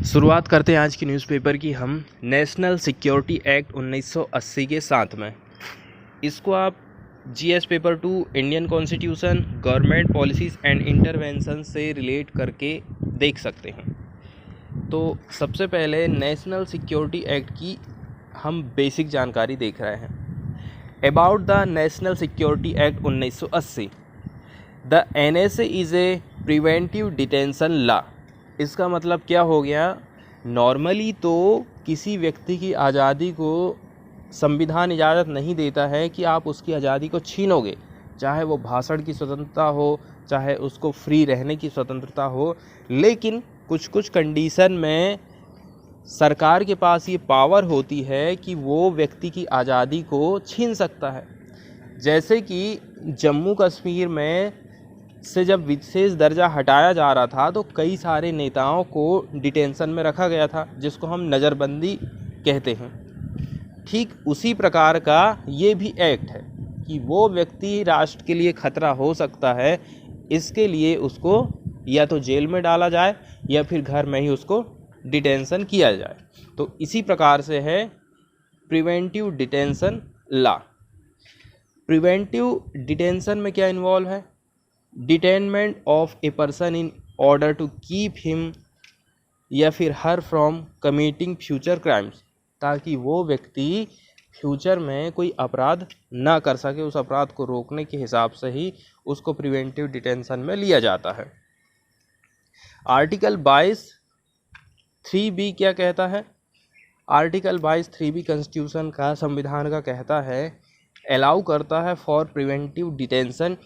शुरुआत करते हैं आज की न्यूज़पेपर की हम नेशनल सिक्योरिटी एक्ट 1980 के साथ में। इसको आप GS paper 2 Indian constitution government policies and intervention से रिलेट करके देख सकते हैं। तो सबसे पहले नेशनल सिक्योरिटी एक्ट की हम बेसिक जानकारी देख रहे हैं। About the national security act 1980, the NSA is a preventive detention law. इसका मतलब क्या हो गया? नॉर्मली तो किसी व्यक्ति की आज़ादी को संविधान इजाज़त नहीं देता है कि आप उसकी आज़ादी को छीनोगे, चाहे वो भाषण की स्वतंत्रता हो, चाहे उसको फ्री रहने की स्वतंत्रता हो। लेकिन कुछ कुछ कंडीशन में सरकार के पास ये पावर होती है कि वो व्यक्ति की आज़ादी को छीन सकता है। जैसे कि जम्मू कश्मीर में से जब विशेष दर्जा हटाया जा रहा था तो कई सारे नेताओं को डिटेंशन में रखा गया था, जिसको हम नज़रबंदी कहते हैं। ठीक उसी प्रकार का ये भी एक्ट है कि वो व्यक्ति राष्ट्र के लिए खतरा हो सकता है, इसके लिए उसको या तो जेल में डाला जाए या फिर घर में ही उसको डिटेंशन किया जाए। तो इसी प्रकार से है preventive detention law. Preventive detention में क्या इन्वॉल्व है? Detainment of a person in order to keep him या फिर her from committing future crimes, ताकि वो व्यक्ति फ्यूचर में कोई अपराध ना कर सके। उस अपराध को रोकने के हिसाब से ही उसको प्रिवेंटिव डिटेंशन में लिया जाता है। आर्टिकल 22(3)(b) क्या कहता है? आर्टिकल 22(3)(b) कॉन्स्टिट्यूशन का, संविधान का कहता है, अलाउ करता है for preventive detention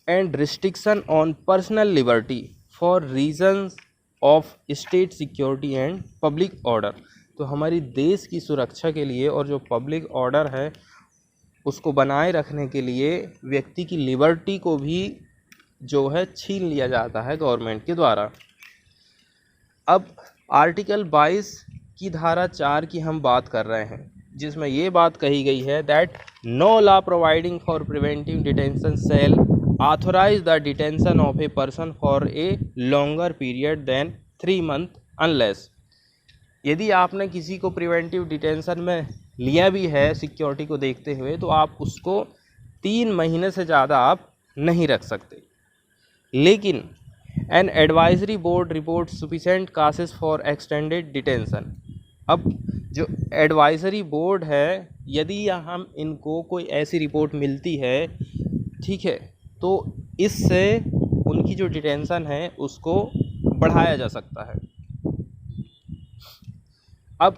and restriction on personal liberty for reasons of state security and public order. तो हमारी देश की सुरक्षा के लिए और जो पब्लिक ऑर्डर है उसको बनाए रखने के लिए व्यक्ति की लिबर्टी को भी जो है छीन लिया जाता है गवर्नमेंट के द्वारा। अब आर्टिकल 22 की धारा 4 की हम बात कर रहे हैं, जिसमें ये बात कही गई है that no law providing for preventive detention shall authorize the detention of a person for a longer period than 3 months unless, यदि आपने किसी को प्रिवेंटिव डिटेंशन में लिया भी है सिक्योरिटी को देखते हुए, तो आप उसको 3 महीने से ज़्यादा आप नहीं रख सकते। लेकिन an advisory board report sufficient causes for extended detention. अब जो एडवाइजरी बोर्ड है, यदि हम इनको कोई ऐसी रिपोर्ट मिलती है, ठीक है, तो इससे उनकी जो डिटेंशन है उसको बढ़ाया जा सकता है। अब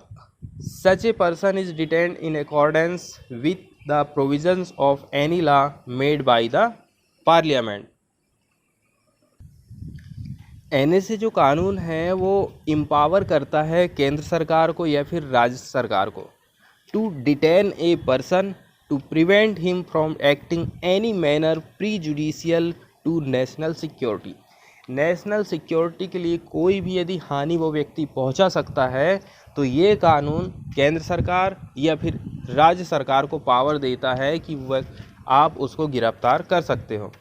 such a person is detained in accordance with the provisions of any law made by the Parliament. NSA जो कानून है वो इम्पावर करता है केंद्र सरकार को या फिर राज्य सरकार को to detain a person to prevent him from acting any manner prejudicial to national security। National security के लिए कोई भी यदि हानि वो व्यक्ति पहुंचा सकता है, तो ये कानून केंद्र सरकार या फिर राज्य सरकार को पावर देता है कि वह आप उसको गिरफ्तार कर सकते हो।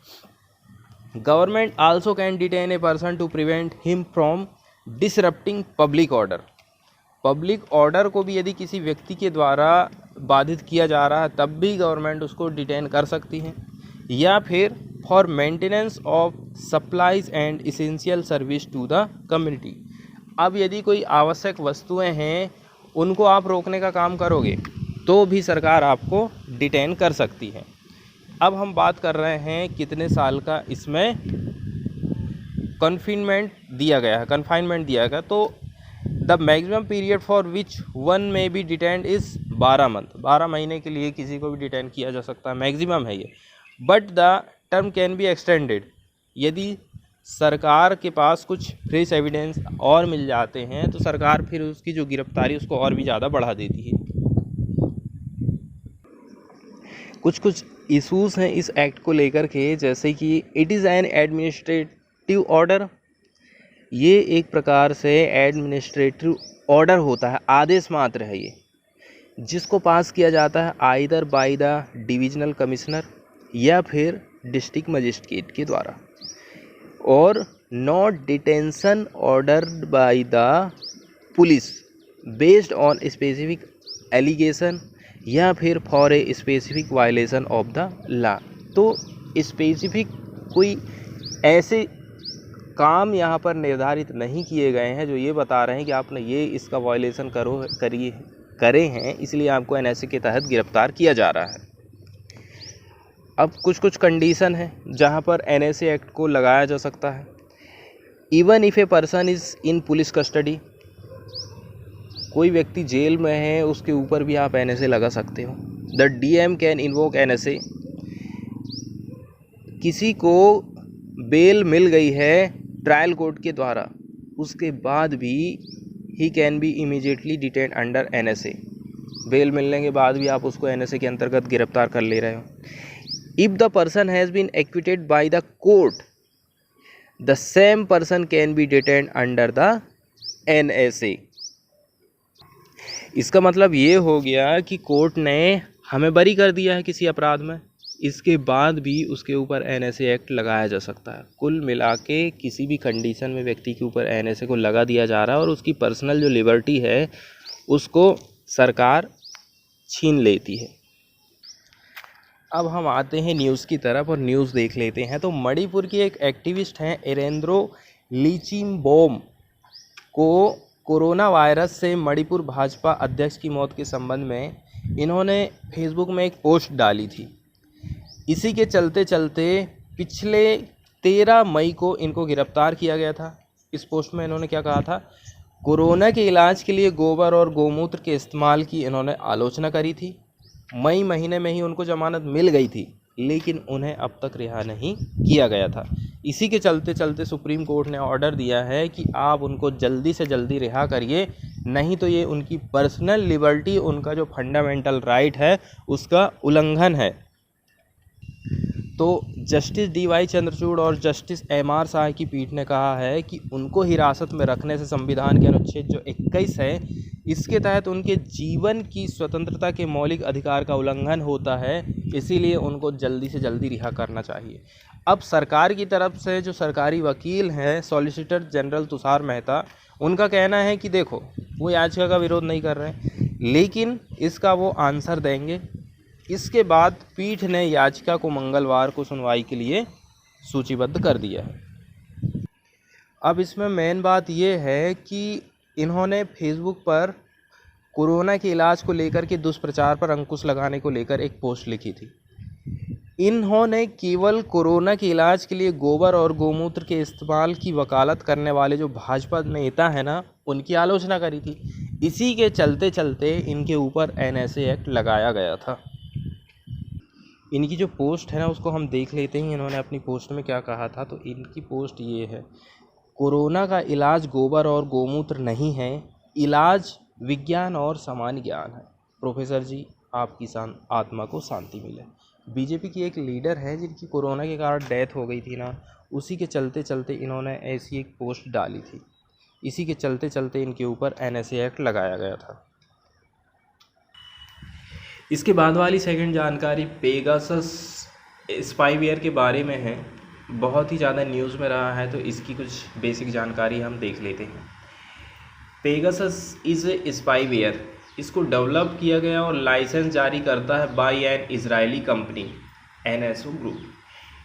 Government also can detain a person to prevent him from disrupting public order. Public order को भी यदि किसी व्यक्ति के द्वारा बाधित किया जा रहा है, तब भी गवर्नमेंट उसको डिटेन कर सकती है। या फिर for maintenance of supplies and essential service to the community. अब यदि कोई आवश्यक वस्तुएं हैं, उनको आप रोकने का काम करोगे तो भी सरकार आपको डिटेन कर सकती है। अब हम बात कर रहे हैं कितने साल का इसमें कन्फाइनमेंट दिया गया। तो the maximum period for which one में बी डिटेन्ड इज़ 12 मंथ। 12 महीने के लिए किसी को भी डिटेन किया जा सकता है, मैक्सिमम है ये। But the term can be extended. यदि सरकार के पास कुछ फ्रेश एविडेंस और मिल जाते हैं तो सरकार फिर उसकी जो गिरफ्तारी उसको और भी ज़्यादा बढ़ा देती है। कुछ इश्यूज़ हैं इस एक्ट को लेकर के, जैसे कि it is an administrative order. ये एक प्रकार से एडमिनिस्ट्रेटिव ऑर्डर होता है, आदेश मात्र है ये, जिसको पास किया जाता है either by the divisional commissioner या फिर डिस्ट्रिक्ट मजिस्ट्रेट के द्वारा, और not detention ordered by the police based on specific allegation या फिर for a specific violation of the law. तो स्पेसिफिक कोई ऐसे काम यहाँ पर निर्धारित नहीं किए गए हैं जो ये बता रहे हैं कि आपने ये इसका वायलेशन करे हैं, इसलिए आपको एनएसए के तहत गिरफ्तार किया जा रहा है। अब कुछ कंडीशन है जहाँ पर एनएसए एक्ट को लगाया जा सकता है। Even if a person is in police custody, कोई व्यक्ति जेल में है उसके ऊपर भी आप एनएसए लगा सकते हो। The DM can invoke NSA, किसी को बेल मिल गई है ट्रायल कोर्ट के द्वारा, उसके बाद भी he can be immediately detain under NSA. Bail मिलने के बाद भी आप उसको एनएसए के अंतर्गत गिरफ्तार कर ले रहे हो। If the person has been acquitted by the court, the same person can be detain under the NSA. इसका मतलब ये हो गया कि कोर्ट ने हमें बरी कर दिया है किसी अपराध में, इसके बाद भी उसके ऊपर एनएसए एक्ट लगाया जा सकता है। कुल मिला के किसी भी कंडीशन में व्यक्ति के ऊपर एनएसए को लगा दिया जा रहा है और उसकी पर्सनल जो लिबर्टी है उसको सरकार छीन लेती है। अब हम आते हैं न्यूज़ की तरफ और न्यूज़ देख लेते हैं। तो मणिपुर की एक एक्टिविस्ट हैं एरेंद्रो लीचिंगबोम को कोरोना वायरस से मणिपुर भाजपा अध्यक्ष की मौत के संबंध में इन्होंने फेसबुक में एक पोस्ट डाली थी। इसी के चलते चलते पिछले 13 मई को इनको गिरफ्तार किया गया था। इस पोस्ट में इन्होंने क्या कहा था, कोरोना के इलाज के लिए गोबर और गौमूत्र के इस्तेमाल की इन्होंने आलोचना करी थी। मई महीने में ही उनको जमानत मिल गई थी, लेकिन उन्हें अब तक रिहा नहीं किया गया था। इसी के चलते चलते सुप्रीम कोर्ट ने ऑर्डर दिया है कि आप उनको जल्दी से जल्दी रिहा करिए, नहीं तो ये उनकी पर्सनल लिबर्टी, उनका जो फंडामेंटल राइट है उसका उल्लंघन है। तो जस्टिस डी.वाई. चंद्रचूड़ और जस्टिस एम.आर. शाह की पीठ ने कहा है कि उनको हिरासत में रखने से संविधान के अनुच्छेद जो 21 है इसके तहत उनके जीवन की स्वतंत्रता के मौलिक अधिकार का उल्लंघन होता है, इसीलिए उनको जल्दी से जल्दी रिहा करना चाहिए। अब सरकार की तरफ से जो सरकारी वकील हैं सॉलिसिटर जनरल तुषार मेहता, उनका कहना है कि देखो वो याचिका का विरोध नहीं कर रहे हैं, लेकिन इसका वो आंसर देंगे। इसके बाद पीठ ने याचिका को मंगलवार को सुनवाई के लिए सूचीबद्ध कर दिया है। अब इसमें मेन बात ये है कि इन्होंने फेसबुक पर कोरोना के इलाज को लेकर के दुष्प्रचार पर अंकुश लगाने को लेकर एक पोस्ट लिखी थी। इन्होंने केवल कोरोना के इलाज के लिए गोबर और गौमूत्र के इस्तेमाल की वकालत करने वाले जो भाजपा नेता हैं ना, उनकी आलोचना करी थी। इसी के चलते चलते इनके ऊपर एनएसए एक्ट लगाया गया था। इनकी जो पोस्ट है ना उसको हम देख लेते हैं, इन्होंने अपनी पोस्ट में क्या कहा था। तो इनकी पोस्ट ये है, कोरोना का इलाज गोबर और गौमूत्र नहीं है, इलाज विज्ञान और सामान्य ज्ञान है। प्रोफेसर जी आपकी आत्मा को शांति मिले। बीजेपी की एक लीडर है जिनकी कोरोना के कारण डेथ हो गई थी ना, उसी के चलते चलते इन्होंने ऐसी एक पोस्ट डाली थी। इसी के चलते चलते इनके ऊपर एनएसए एक्ट लगाया गया था। इसके बाद वाली सेकंड जानकारी पेगासस स्पाईवेयर के बारे में है। बहुत ही ज़्यादा न्यूज़ में रहा है, तो इसकी कुछ बेसिक जानकारी हम देख लेते हैं। पेगासस इज़ ए स्पाईवेयर, इसको डेवलप किया गया और लाइसेंस जारी करता है by an Israeli company NSO group.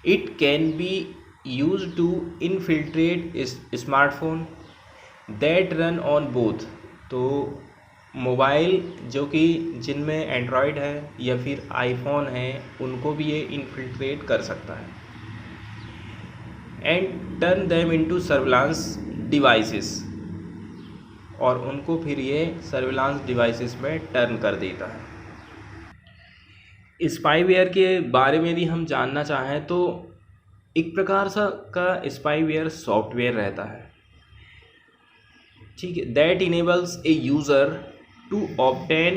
It can be used to infiltrate smartphone that run on both. तो मोबाइल जो कि जिनमें एंड्रॉयड है या फिर आईफोन है उनको भी ये इनफिल्ट्रेट कर सकता है and turn them into surveillance devices, और उनको फिर ये सर्विलांस डिवाइसेस में टर्न कर देता है। स्पाईवेयर के बारे में भी हम जानना चाहें तो एक प्रकार सा का स्पाईवेयर सॉफ्टवेयर रहता है, ठीक है, that enables A user to obtain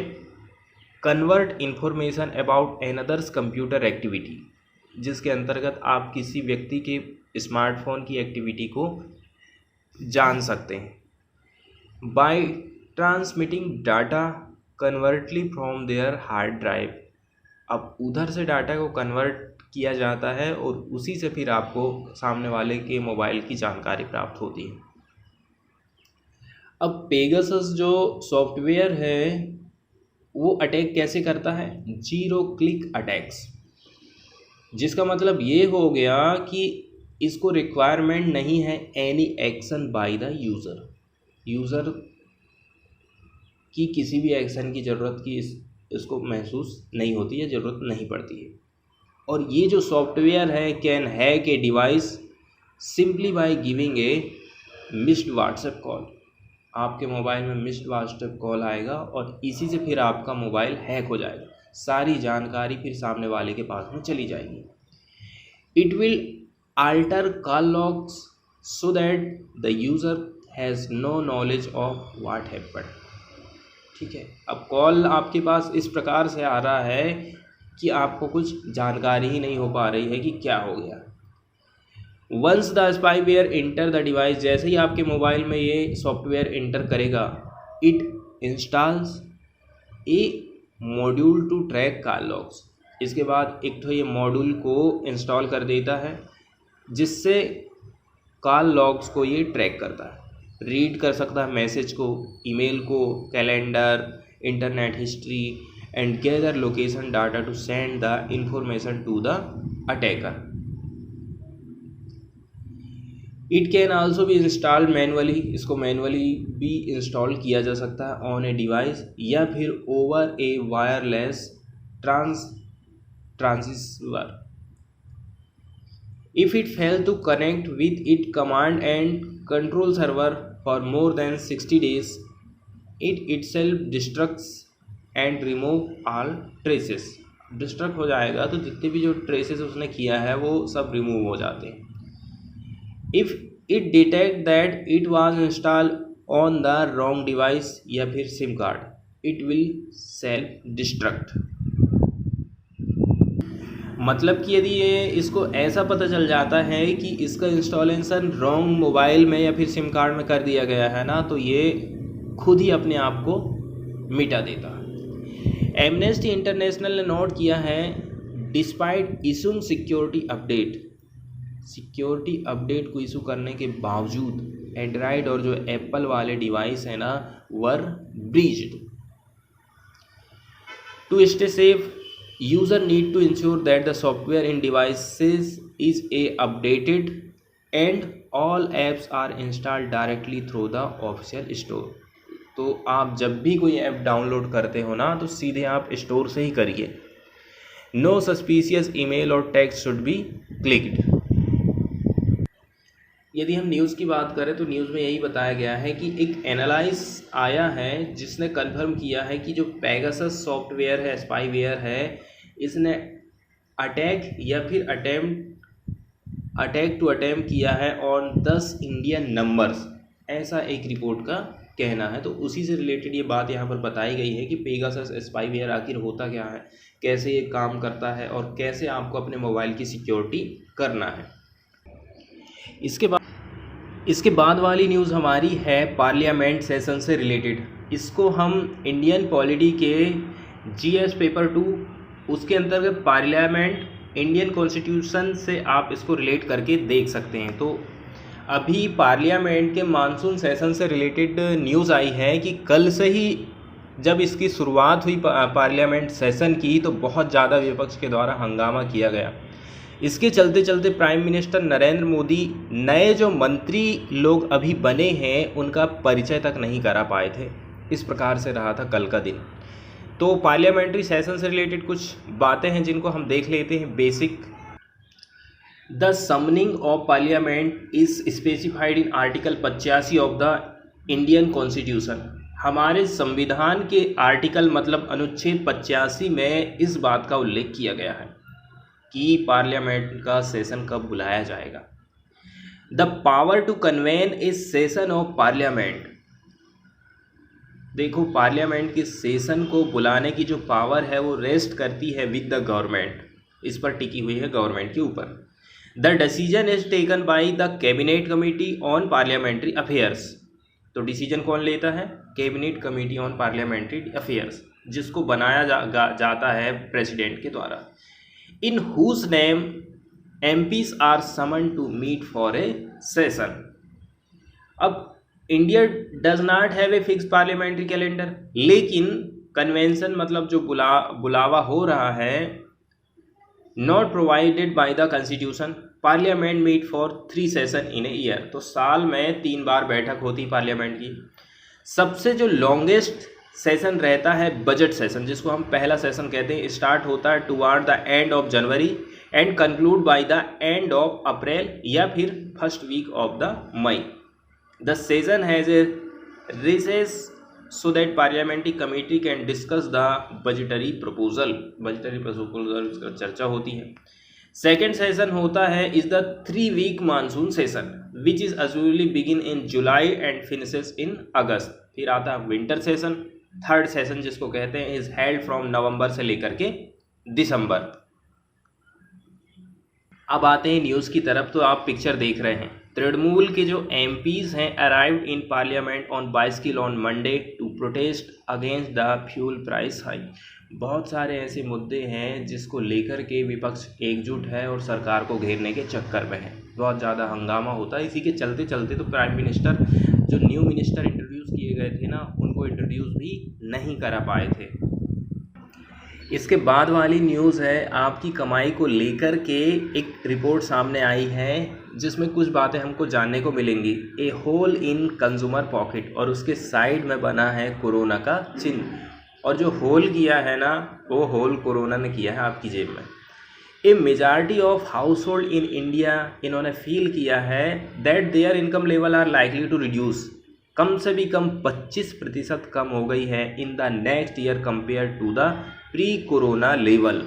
convert information about another's computer activity, जिसके अंतर्गत आप किसी व्यक्ति के स्मार्टफोन की एक्टिविटी को जान सकते हैं। By transmitting data covertly from their hard drive, अब उधर से डाटा को कन्वर्ट किया जाता है और उसी से फिर आपको सामने वाले के मोबाइल की जानकारी प्राप्त होती है। अब पेगासस जो सॉफ्टवेयर है वो अटैक कैसे करता है? जीरो क्लिक अटैक्स, जिसका मतलब ये हो गया कि इसको रिक्वायरमेंट नहीं है any action by the user की किसी भी एक्शन की ज़रूरत की इसको महसूस नहीं होती है, ज़रूरत नहीं पड़ती है। और ये जो सॉफ्टवेयर है can hack a device simply by giving a missed WhatsApp call. आपके मोबाइल में मिस्ड व्हाट्सएप कॉल आएगा और इसी से फिर आपका मोबाइल हैक हो जाएगा, सारी जानकारी फिर सामने वाले के पास में चली जाएगी। It will alter call logs so that the user has no knowledge of what happened। ठीक है, अब कॉल आपके पास इस प्रकार से आ रहा है कि आपको कुछ जानकारी ही नहीं हो पा रही है कि क्या हो गया। Once the spyware enter the device, जैसे ही आपके मोबाइल में ये सॉफ्टवेयर इंटर करेगा, it installs a module to track call logs. इसके बाद एक तो ये मॉड्यूल को इंस्टॉल कर देता है जिससे कॉल लॉग्स को ये ट्रैक करता है, रीड कर सकता है मैसेज को, ईमेल को, calendar, internet history and gather location data to send the information to the attacker. It can also भी इंस्टॉल मैनुअली, इसको मैनुअली भी इंस्टॉल किया जा सकता है ऑन ए डिवाइस या फिर over a wireless transceiver. If it fails to connect with its command and control server for more than 60 days, it itself destructs and remove all traces। Destruct हो जाएगा तो जितने भी जो ट्रेसेस उसने किया है वो सब रिमूव हो जाते हैं। If it detect that it was install on the wrong device या फिर SIM card, it will self destruct. मतलब कि यदि ये इसको ऐसा पता चल जाता है कि इसका इंस्टॉलेशन रॉन्ग मोबाइल में या फिर सिम कार्ड में कर दिया गया है ना, तो ये खुद ही अपने आप को मिटा देता है। एमनेस्टी इंटरनेशनल ने नोट किया है, डिस्पाइट इशूइंग सिक्योरिटी अपडेट को इशू करने के बावजूद एंड्रॉयड और जो एप्पल वाले डिवाइस है ना were breached. To stay safe, user need to ensure that the software in devices is updated and all apps are installed directly through the official store। तो आप जब भी कोई ऐप डाउनलोड करते हो ना तो सीधे आप स्टोर से ही करिए। नो सस्पिशियस ईमेल और टेक्स्ट शुड बी क्लिक्ड। यदि हम न्यूज़ की बात करें तो न्यूज़ में यही बताया गया है कि एक एनालाइज आया है जिसने कन्फर्म किया है कि जो पेगासस सॉफ्टवेयर है, स्पाईवेयर है, इसने अटैक या फिर अटैक किया है ऑन 10 इंडियन नंबर्स, ऐसा एक रिपोर्ट का कहना है। तो उसी से रिलेटेड ये बात यहाँ पर बताई गई है कि पेगासस स्पाईवेयर आखिर होता क्या है, कैसे ये काम करता है और कैसे आपको अपने मोबाइल की सिक्योरिटी करना है। इसके बाद वाली न्यूज़ हमारी है पार्लियामेंट सेशन से रिलेटेड। इसको हम इंडियन पॉलिटी के जीएस पेपर 2 उसके अंतर्गत पार्लियामेंट इंडियन कॉन्स्टिट्यूशन से आप इसको रिलेट करके देख सकते हैं। तो अभी पार्लियामेंट के मानसून सेशन से रिलेटेड न्यूज़ आई है कि कल से ही जब इसकी शुरुआत हुई पार्लियामेंट सेशन की तो बहुत ज़्यादा विपक्ष के द्वारा हंगामा किया गया। इसके चलते चलते प्राइम मिनिस्टर नरेंद्र मोदी नए जो मंत्री लोग अभी बने हैं उनका परिचय तक नहीं करा पाए थे। इस प्रकार से रहा था कल का दिन। तो पार्लियामेंट्री सेशन से रिलेटेड कुछ बातें हैं जिनको हम देख लेते हैं। Basic, the summoning of parliament is specified in article 85 of the Indian constitution. हमारे संविधान के आर्टिकल मतलब अनुच्छेद 85 में इस बात का उल्लेख किया गया है कि पार्लियामेंट का सेशन कब बुलाया जाएगा। The power to convene a session of Parliament, देखो पार्लियामेंट के सेशन को बुलाने की जो पावर है वो रेस्ट करती है विद द गवर्नमेंट, इस पर टिकी हुई है गवर्नमेंट के ऊपर। The decision is taken by the cabinet committee on parliamentary affairs. तो डिसीजन कौन लेता है? Cabinet committee on parliamentary affairs, जिसको बनाया जाता है प्रेसिडेंट के द्वारा। In whose name MPs are summoned to meet for a session. अब India does not have a fix parliamentary calendar, लेकिन कन्वेंशन मतलब जो बुलावा हो रहा है, not provided by the constitution. Parliament meet for 3 session in a year, तो साल में 3 बार बैठक होती पार्लियामेंट की। सबसे जो लॉन्गेस्ट सेशन रहता है बजट सेशन, जिसको हम पहला सेशन कहते हैं, स्टार्ट होता है toward the end of January and conclude by the end of April या फिर first week of the May. The session has a recess so that parliamentary committee can discuss the budgetary proposal का चर्चा होती है। Second session होता है is the 3-week monsoon session which is usually begin in July and finishes in August. फिर आता है winter session. Third session जिसको कहते हैं इज हेल्ड फ्रॉम नवंबर से लेकर के दिसंबर। अब आते हैं न्यूज़ की तरफ, तो आप पिक्चर देख रहे हैं, तृणमूल के जो एमपीज हैं arrived in parliament on bicycle on Monday to protest against the fuel price hike. बहुत सारे ऐसे मुद्दे हैं जिसको लेकर के विपक्ष एकजुट है और सरकार को घेरने के चक्कर में है। बहुत ज़्यादा हंगामा होता है। इसी के चलते चलते तो प्राइम मिनिस्टर जो न्यू मिनिस्टर इंट्रोड्यूस किए गए थे ना, उनको इंट्रोड्यूस भी नहीं करा पाए थे। इसके बाद वाली न्यूज़ है, आपकी कमाई को लेकर के एक रिपोर्ट सामने आई है जिसमें कुछ बातें हमको जानने को मिलेंगी। ए होल इन कंज्यूमर पॉकेट, और उसके साइड में बना है कोरोना का चिन्ह, और जो होल किया है ना, वो होल कोरोना ने किया है आपकी जेब में। A majority of household in India, इन्होंने फील किया है that their income level are likely to reduce, कम से भी कम 25% कम हो गई है in the next year compare to the pre corona level.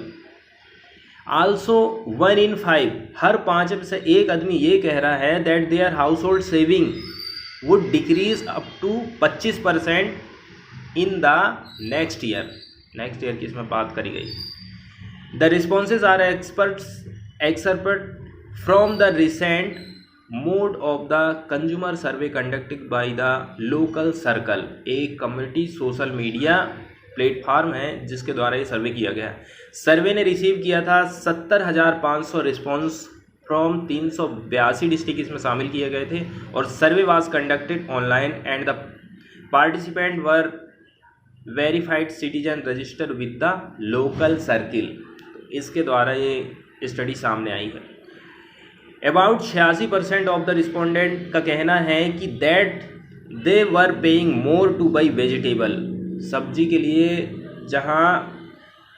Also 1 in 5, हर 5 में से एक आदमी ये कह रहा है that their household saving would decrease up to 25% in the next year. Next year की इसमें बात करी गई। The responses are expert from the recent mode of the consumer survey conducted by the local circle, एक community social media platform है जिसके द्वारा ये सर्वे किया गया है। सर्वे ने रिसीव किया था 70,500 रिस्पॉन्स फ्रॉम 382 डिस्ट्रिक्ट इसमें शामिल किए गए थे, और सर्वे was conducted online and the participant were verified citizen registered with the local circle. इसके द्वारा ये स्टडी सामने आई है। अबाउट 86% ऑफ द रिस्पोंडेंट का कहना है कि that they were paying more two by vegetable, सब्जी के लिए जहाँ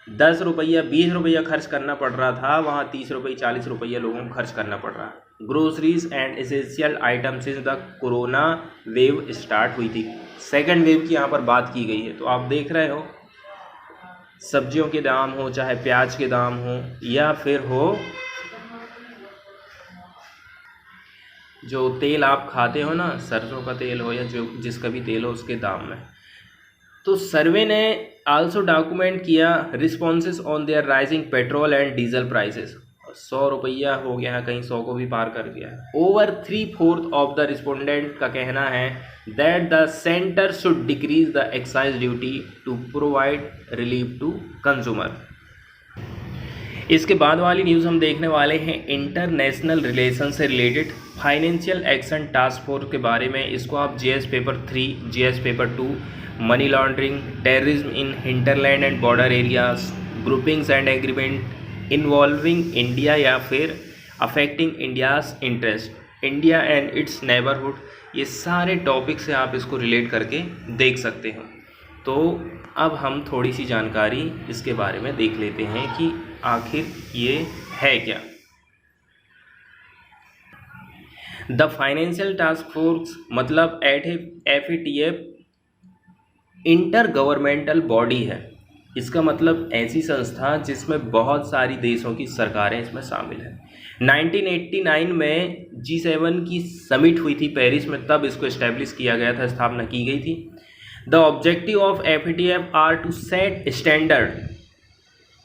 10 रुपया 20 रुपया खर्च करना पड़ रहा था, वहाँ 30 रुपये 40 रुपया लोगों को खर्च करना पड़ रहा है। Groceries and essential item since the corona wave start हुई थी। सेकेंड वेव की यहाँ पर बात की गई है। तो आप देख रहे हो, सब्जियों के दाम हो, चाहे प्याज के दाम हो, या फिर हो जो तेल आप खाते हो ना, सरसों का तेल हो या जो जिसका भी तेल हो, उसके दाम में। तो सर्वे ने आल्सो डॉक्यूमेंट किया responses on their rising petrol and diesel prices. 100 रुपया हो गया है, कहीं 100 को भी पार कर गया है। ओवर 3/4 ऑफ द रिस्पोंडेंट का कहना है that the centre should decrease the excise duty to provide relief to consumer. इसके बाद वाली न्यूज़ हम देखने वाले हैं इंटरनेशनल रिलेशन से related financial action task force के बारे में। इसको आप GS paper 3, GS paper 2, money laundering, terrorism in hinterland and border areas, groupings and agreement involving India या फिर affecting India's interest, India and its neighbourhood, ये सारे टॉपिक से आप इसको रिलेट करके देख सकते हो। तो अब हम थोड़ी सी जानकारी इसके बारे में देख लेते हैं कि आखिर ये है क्या। द फाइनेंशियल टास्क फोर्स मतलब FATF इंटर गवर्नमेंटल बॉडी है। इसका मतलब ऐसी संस्था जिसमें बहुत सारी देशों की सरकारें इसमें शामिल हैं। 1989 में G7 की समिट हुई थी पेरिस में, तब इसको इस्टेब्लिश किया गया था, स्थापना की गई थी। The objective of FATF are to set standard,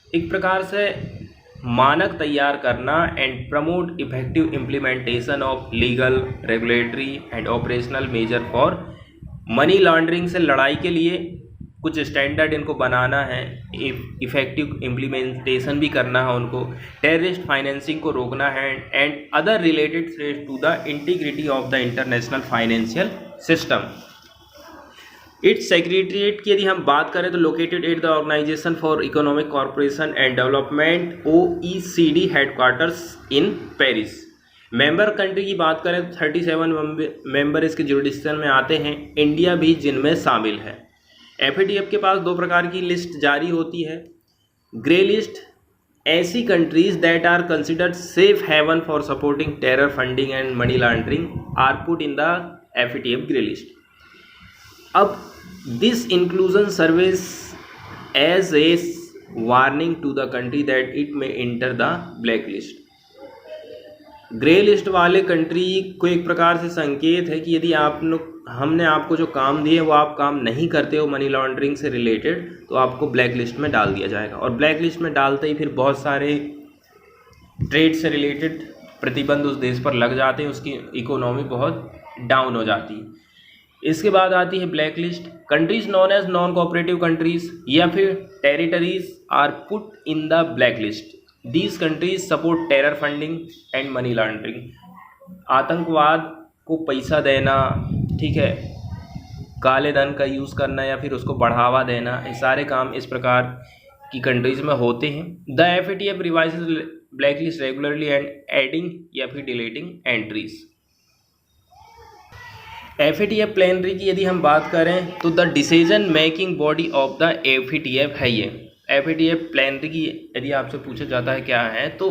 एक प्रकार से मानक तैयार करना, and promote effective implementation of legal, regulatory and operational measure for money laundering से लड़ाई के लिए कुछ स्टैंडर्ड इनको बनाना है, इफ़ेक्टिव इम्प्लीमेंटेशन भी करना है उनको, टेररिस्ट फाइनेंसिंग को रोकना है and other related threat to the integrity of the international financial system. Its secretariat की यदि हम बात करें तो located at the organisation for economic corporation and development OECD headquarters in Paris. Member country की बात करें तो 37 मेंबर इसके जुरिडिक्शन में आते हैं, इंडिया भी जिनमें शामिल है। FATF के पास दो प्रकार की लिस्ट जारी होती है। ग्रे लिस्ट, ऐसी countries that are considered safe haven for supporting terror funding and money laundering are put in the FATF grey list. अब this inclusion service as a warning to the country that it may enter the black list. Grey list वाले country को एक प्रकार से संकेत है कि यदि हमने आपको जो काम दिए वो आप काम नहीं करते हो मनी लॉन्ड्रिंग से रिलेटेड, तो आपको ब्लैक लिस्ट में डाल दिया जाएगा। और ब्लैक लिस्ट में डालते ही फिर बहुत सारे ट्रेड से रिलेटेड प्रतिबंध उस देश पर लग जाते हैं, उसकी इकोनॉमी बहुत डाउन हो जाती है। इसके बाद आती है black list. Countries non as non cooperative countries या फिर territories are put in the black list. These countries support terror funding and money laundering, आतंकवाद को पैसा देना, ठीक है, काले धन का यूज़ करना या फिर उसको बढ़ावा देना, ये सारे काम इस प्रकार की कंट्रीज में होते हैं। The FATF revises black list regularly and adding या फिर डिलीटिंग एंट्रीज। FATF प्लेनरी की यदि हम बात करें तो the decision making body of the FATF है ये। FATF प्लेनरी की यदि आपसे पूछा जाता है क्या है, तो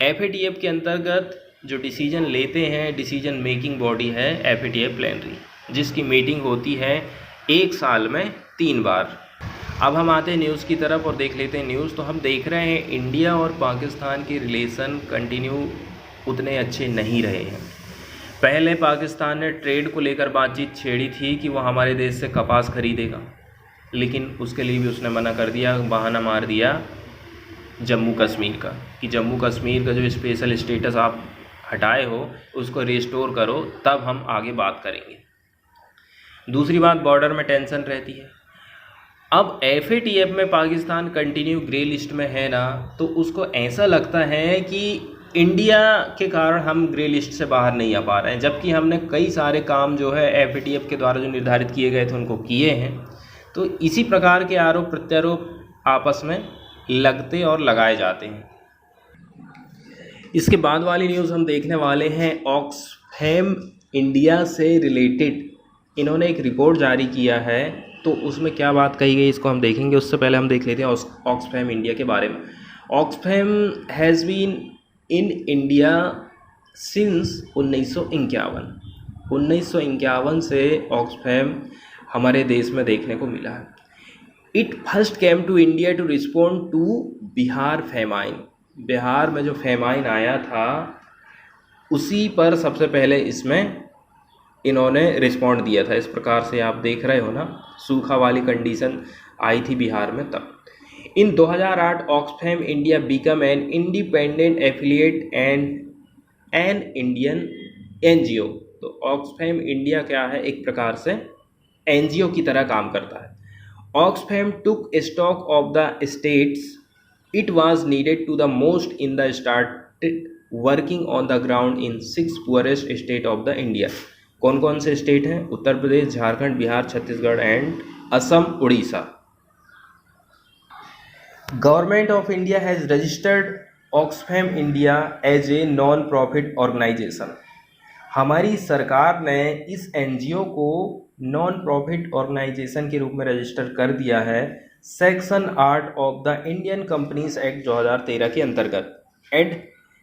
FATF के अंतर्गत जो डिसीजन लेते हैं, डिसीजन मेकिंग बॉडी है FATF प्लेनरी, जिसकी मीटिंग होती है एक साल में 3 बार। अब हम आते हैं न्यूज़ की तरफ और देख लेते हैं न्यूज़। तो हम देख रहे हैं इंडिया और पाकिस्तान के रिलेशन कंटिन्यू उतने अच्छे नहीं रहे हैं। पहले पाकिस्तान ने ट्रेड को लेकर बातचीत छेड़ी थी कि वो हमारे देश से कपास खरीदेगा, लेकिन उसके लिए भी उसने मना कर दिया, बहाना मार दिया जम्मू कश्मीर का कि जम्मू कश्मीर का जो स्पेशल स्टेटस आप हटाए हो उसको रिस्टोर करो, तब हम आगे बात करेंगे। दूसरी बात, बॉर्डर में टेंशन रहती है। अब FATF में पाकिस्तान कंटिन्यू ग्रे लिस्ट में है ना, तो उसको ऐसा लगता है कि इंडिया के कारण हम ग्रे लिस्ट से बाहर नहीं आ पा रहे हैं, जबकि हमने कई सारे काम जो है FATF के द्वारा जो निर्धारित किए गए थे उनको किए हैं। तो इसी प्रकार के आरोप प्रत्यारोप आपस में लगते और लगाए जाते हैं। इसके बाद वाली न्यूज़ हम देखने वाले हैं ऑक्सफैम इंडिया से रिलेटेड। इन्होंने एक रिपोर्ट जारी किया है, तो उसमें क्या बात कही गई इसको हम देखेंगे। उससे पहले हम देख लेते हैं ऑक्सफैम इंडिया के बारे में। Oxfam has been in India since 1951। 1951 से ऑक्सफैम हमारे देश में देखने को मिला है। It first came to India to respond to Bihar famine. Bihar में जो फेमाइन आया था उसी पर सबसे पहले इसमें इन्होंने रिस्पॉन्ड दिया था। इस प्रकार से आप देख रहे हो ना, सूखा वाली कंडीशन आई थी बिहार में तब। इन 2008 Oxfam India become an independent affiliate and an Indian NGO। तो ऑक्सफैम इंडिया क्या है, एक प्रकार से NGO की तरह काम करता है। Oxfam took stock of the states it was needed to the most in the started working on the ground in 6 poorest state of the India. कौन कौन से स्टेट हैं? Uttar Pradesh, Jharkhand, Bihar, Chhattisgarh and Assam, Orissa. Government of India has registered Oxfam India as a non profit organisation. हमारी सरकार ने इस NGO को non profit organisation के रूप में रजिस्टर कर दिया है section 8 of the Indian companies act 2013 के अंतर्गत and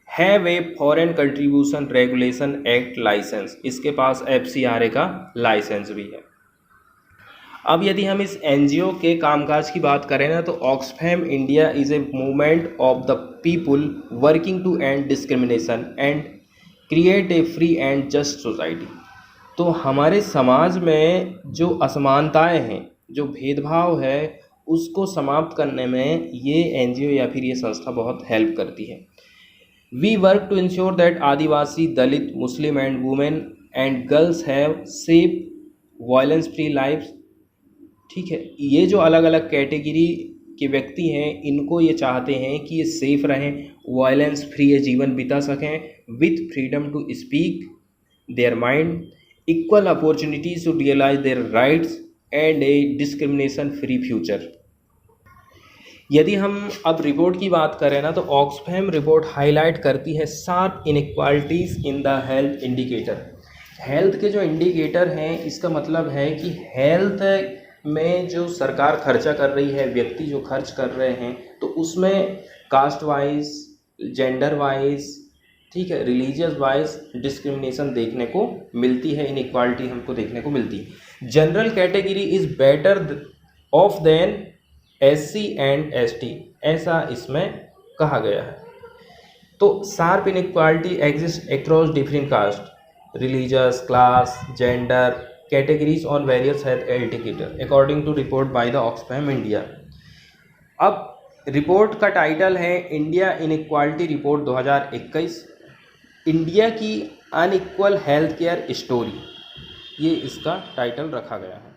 have a foreign contribution regulation act licence. इसके पास FCRA का लाइसेंस भी है। अब यदि हम इस NGO के कामकाज की बात करें ना, तो Oxfam India is a movement of the people working to end discrimination and create a free and just society. तो हमारे समाज में जो असमानताएं हैं, जो भेदभाव है, उसको समाप्त करने में ये NGO या फिर ये संस्था बहुत हेल्प करती है। We work to ensure that Adivasi, Dalit, Muslim and women and girls have safe violence free lives ठीक है, ये जो अलग अलग कैटेगरी के व्यक्ति हैं इनको ये चाहते हैं कि ये सेफ रहें, वायलेंस फ्री ये जीवन बिता सकें, with freedom to speak their mind, equal opportunities to realise their rights and a discrimination free future. यदि हम अब रिपोर्ट की बात करें ना, तो ऑक्सफैम रिपोर्ट हाईलाइट करती है sharp inequalities in the health indicator. Health के जो इंडिकेटर हैं, इसका मतलब है कि हेल्थ में जो सरकार खर्चा कर रही है, व्यक्ति जो खर्च कर रहे हैं, तो उसमें कास्ट वाइज, जेंडर वाइज, ठीक है, रिलीजियस वाइज डिस्क्रिमिनेशन देखने को मिलती है, इनइक्वालिटी हमको देखने को मिलती है। General category is better off than SC and ST, ऐसा इसमें कहा गया है। तो sharp inequality exist across different caste, religious, class, gender, categories on various health indicator according to report by the Oxfam India। अब रिपोर्ट का title है India inequality report 2021, India की अनइक्वल हेल्थ केयर स्टोरी, ये इसका title रखा गया है।